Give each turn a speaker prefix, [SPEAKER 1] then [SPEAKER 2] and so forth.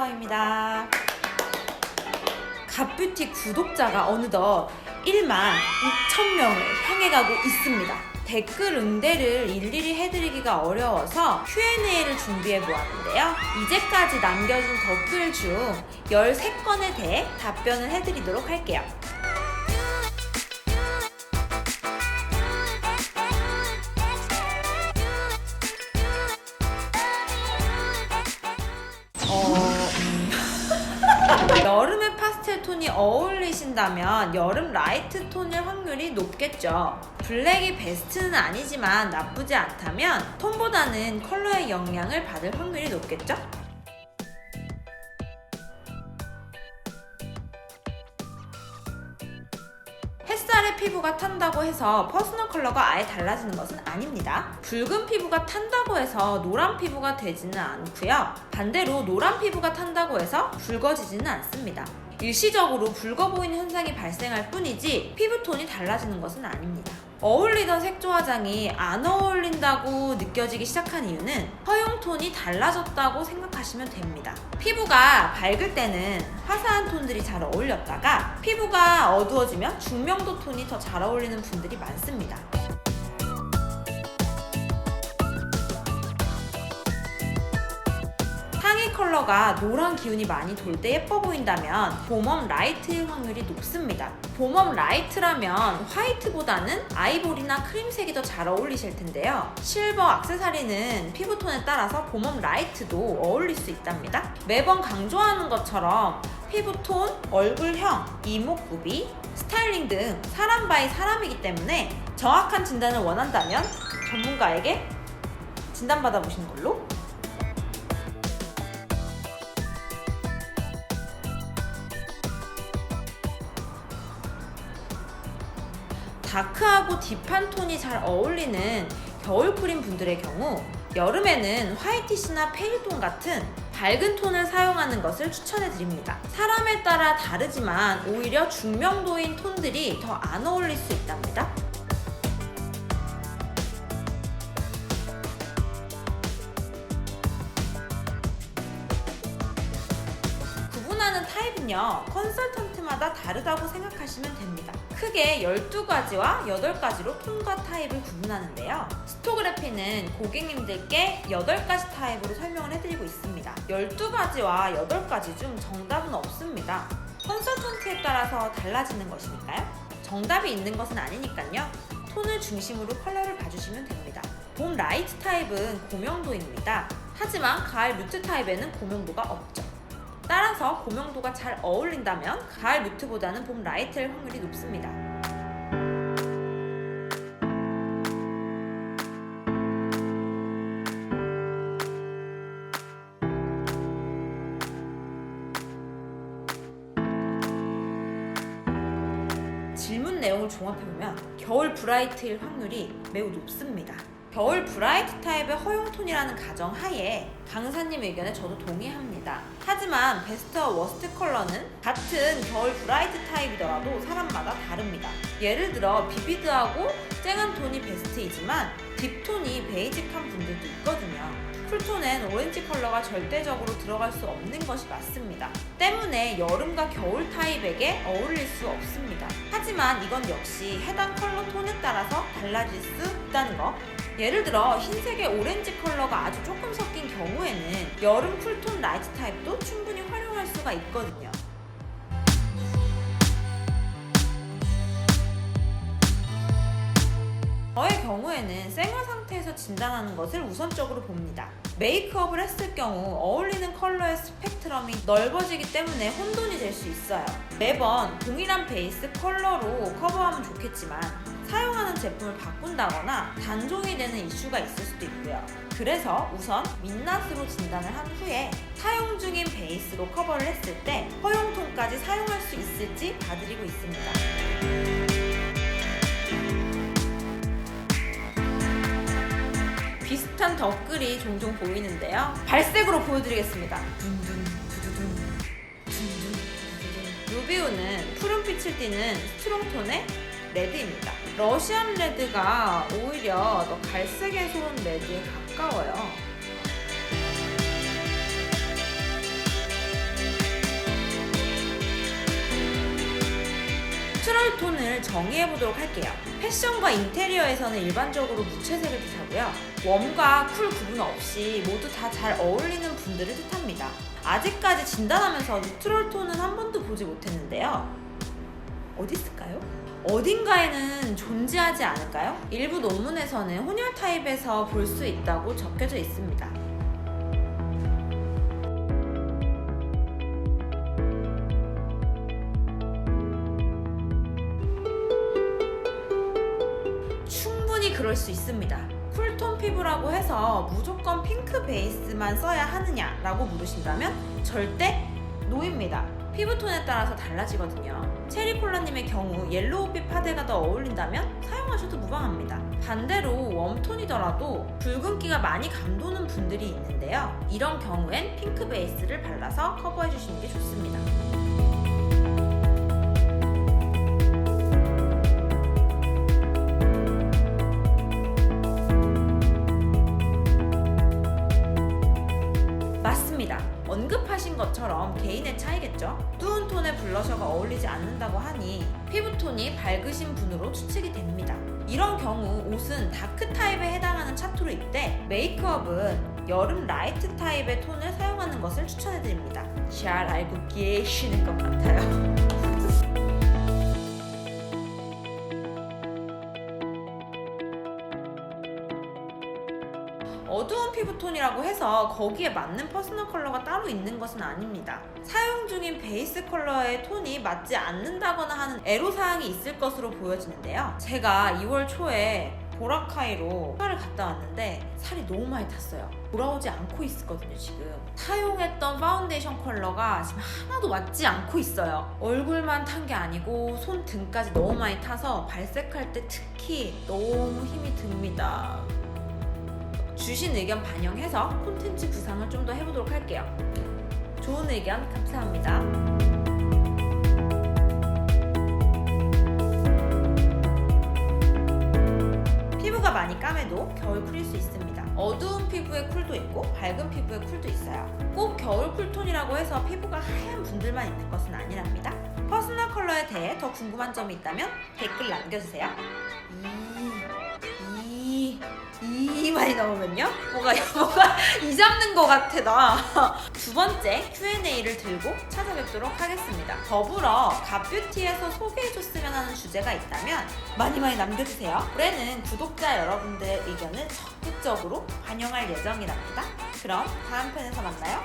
[SPEAKER 1] 안녕하세요. 갓뷰티 구독자가 어느덧 1만 2,000명을 향해 가고 있습니다. 댓글 응대를 일일이 해드리기가 어려워서 Q&A를 준비해 보았는데요. 이제까지 남겨진 댓글 중 13건에 대해 답변을 해드리도록 할게요. 여름에 파스텔 톤이 어울리신다면 여름 라이트 톤일 확률이 높겠죠. 블랙이 베스트는 아니지만 나쁘지 않다면 톤보다는 컬러의 영향을 받을 확률이 높겠죠? 햇살에 피부가 탄다고 해서 퍼스널 컬러가 아예 달라지는 것은 아닙니다. 붉은 피부가 탄다고 해서 노란 피부가 되지는 않고요. 반대로 노란 피부가 탄다고 해서 붉어지지는 않습니다. 일시적으로 붉어 보이는 현상이 발생할 뿐이지 피부톤이 달라지는 것은 아닙니다. 어울리던 색조 화장이 안 어울린다고 느껴지기 시작한 이유는 허용톤이 달라졌다고 생각하시면 됩니다. 피부가 밝을 때는 화사한 톤들이 잘 어울렸다가 피부가 어두워지면 중명도 톤이 더 잘 어울리는 분들이 많습니다. 상의 컬러가 노란 기운이 많이 돌 때 예뻐 보인다면 봄웜 라이트일 확률이 높습니다. 봄웜 라이트라면 화이트보다는 아이보리나 크림색이 더 잘 어울리실 텐데요. 실버 액세서리는 피부톤에 따라서 봄웜 라이트도 어울릴 수 있답니다. 매번 강조하는 것처럼 피부톤, 얼굴형, 이목구비, 스타일링 등 사람 바이 사람이기 때문에 정확한 진단을 원한다면 전문가에게 진단받아 보시는 걸로. 다크하고 딥한 톤이 잘 어울리는 겨울 크림 분들의 경우 여름에는 화이티시나 페일톤 같은 밝은 톤을 사용하는 것을 추천해 드립니다. 사람에 따라 다르지만 오히려 중명도인 톤들이 더 안 어울릴 수 있답니다. 구분하는 타입은요, 컨설턴트마다 다르다고 생각하시면 됩니다. 크게 12가지와 8가지로 톤과 타입을 구분하는데요. 스토그래피는 고객님들께 8가지 타입으로 설명을 해드리고 있습니다. 12가지와 8가지 중 정답은 없습니다. 컨설턴트에 따라서 달라지는 것이니까요. 정답이 있는 것은 아니니까요. 톤을 중심으로 컬러를 봐주시면 됩니다. 봄 라이트 타입은 고명도입니다. 하지만 가을 뮤트 타입에는 고명도가 없죠. 따라서 고명도가 잘 어울린다면 가을 뮤트보다는 봄 라이트일 확률이 높습니다. 질문 내용을 종합해보면 겨울 브라이트일 확률이 매우 높습니다. 겨울 브라이트 타입의 허용톤이라는 가정하에 강사님 의견에 저도 동의합니다. 하지만 베스트와 워스트 컬러는 같은 겨울 브라이트 타입이더라도 사람마다 다릅니다. 예를 들어 비비드하고 쨍한 톤이 베스트이지만 딥톤이 베이직한 분들도 있거든요. 쿨톤엔 오렌지 컬러가 절대적으로 들어갈 수 없는 것이 맞습니다. 때문에 여름과 겨울 타입에게 어울릴 수 없습니다. 하지만 이건 역시 해당 컬러 톤에 따라서 달라질 수 있다는 거. 예를 들어 흰색에 오렌지 컬러가 아주 조금 섞인 경우에는 여름 쿨톤 라이트 타입도 충분히 활용할 수가 있거든요. 저의 경우에는 생얼 상태에서 진단하는 것을 우선적으로 봅니다. 메이크업을 했을 경우 어울리는 컬러의 스펙트럼이 넓어지기 때문에 혼돈이 될 수 있어요. 매번 동일한 베이스 컬러로 커버하면 좋겠지만 사용하는 제품을 바꾼다거나 단종이 되는 이슈가 있을 수도 있고요. 그래서 우선 민낯으로 진단을 한 후에 사용 중인 베이스로 커버를 했을 때 허용톤까지 사용할 수 있을지 봐드리고 있습니다. 비슷한 댓글이 종종 보이는데요. 발색으로 보여드리겠습니다. 루비우는 푸른빛을 띠는 스트롱톤의 레드입니다. 러시안 레드가 오히려 더 갈색에서 온 레드에 가까워요. 내추럴 톤을 정의해보도록 할게요. 패션과 인테리어에서는 일반적으로 무채색을 뜻하고요. 웜과 쿨 구분 없이 모두 다 잘 어울리는 분들을 뜻합니다. 아직까지 진단하면서 뉴트럴 톤은 한 번도 보지 못했는데요. 어디 있을까요? 어딘가에는 존재하지 않을까요? 일부 논문에서는 혼혈 타입에서 볼 수 있다고 적혀져 있습니다. 충분히 그럴 수 있습니다. 쿨톤 피부라고 해서 무조건 핑크 베이스만 써야 하느냐라고 물으신다면 절대 노입니다. 피부톤에 따라서 달라지거든요. 체리콜라님의 경우 옐로우빛 파데가 더 어울린다면 사용하셔도 무방합니다. 반대로 웜톤이더라도 붉은기가 많이 감도는 분들이 있는데요. 이런 경우엔 핑크 베이스를 발라서 커버해주시는 게 좋습니다. 맞습니다. 언급하신 것처럼 개인의 차이겠죠? 뚜은 톤의 블러셔가 어울리지 않는다고 하니 피부톤이 밝으신 분으로 추측이 됩니다. 이런 경우 옷은 다크 타입에 해당하는 차트로 입되 메이크업은 여름 라이트 타입의 톤을 사용하는 것을 추천해드립니다. 잘 알고 계시는 것 같아요. 어두운 피부톤이라고 해서 거기에 맞는 퍼스널 컬러가 따로 있는 것은 아닙니다. 사용 중인 베이스 컬러의 톤이 맞지 않는다거나 하는 애로사항이 있을 것으로 보여지는데요. 제가 2월 초에 보라카이로 휴가를 갔다 왔는데 살이 너무 많이 탔어요. 돌아오지 않고 있거든요. 지금 사용했던 파운데이션 컬러가 지금 하나도 맞지 않고 있어요. 얼굴만 탄 게 아니고 손등까지 너무 많이 타서 발색할 때 특히 너무 힘이 듭니다. 주신 의견 반영해서 콘텐츠 구상을 좀 더 해보도록 할게요. 좋은 의견 감사합니다. 피부가 많이 까매도 겨울 쿨일 수 있습니다. 어두운 피부의 쿨도 있고 밝은 피부의 쿨도 있어요. 꼭 겨울 쿨톤이라고 해서 피부가 하얀 분들만 있는 것은 아니랍니다. 퍼스널 컬러에 대해 더 궁금한 점이 있다면 댓글 남겨주세요. 많이 나오면요? 뭐가 이 잡는 것 같아 나. 두 번째 Q&A를 들고 찾아뵙도록 하겠습니다. 더불어 갓뷰티에서 소개해줬으면 하는 주제가 있다면 많이 남겨주세요. 올해는 구독자 여러분들의 의견을 적극적으로 반영할 예정이랍니다. 그럼 다음 편에서 만나요.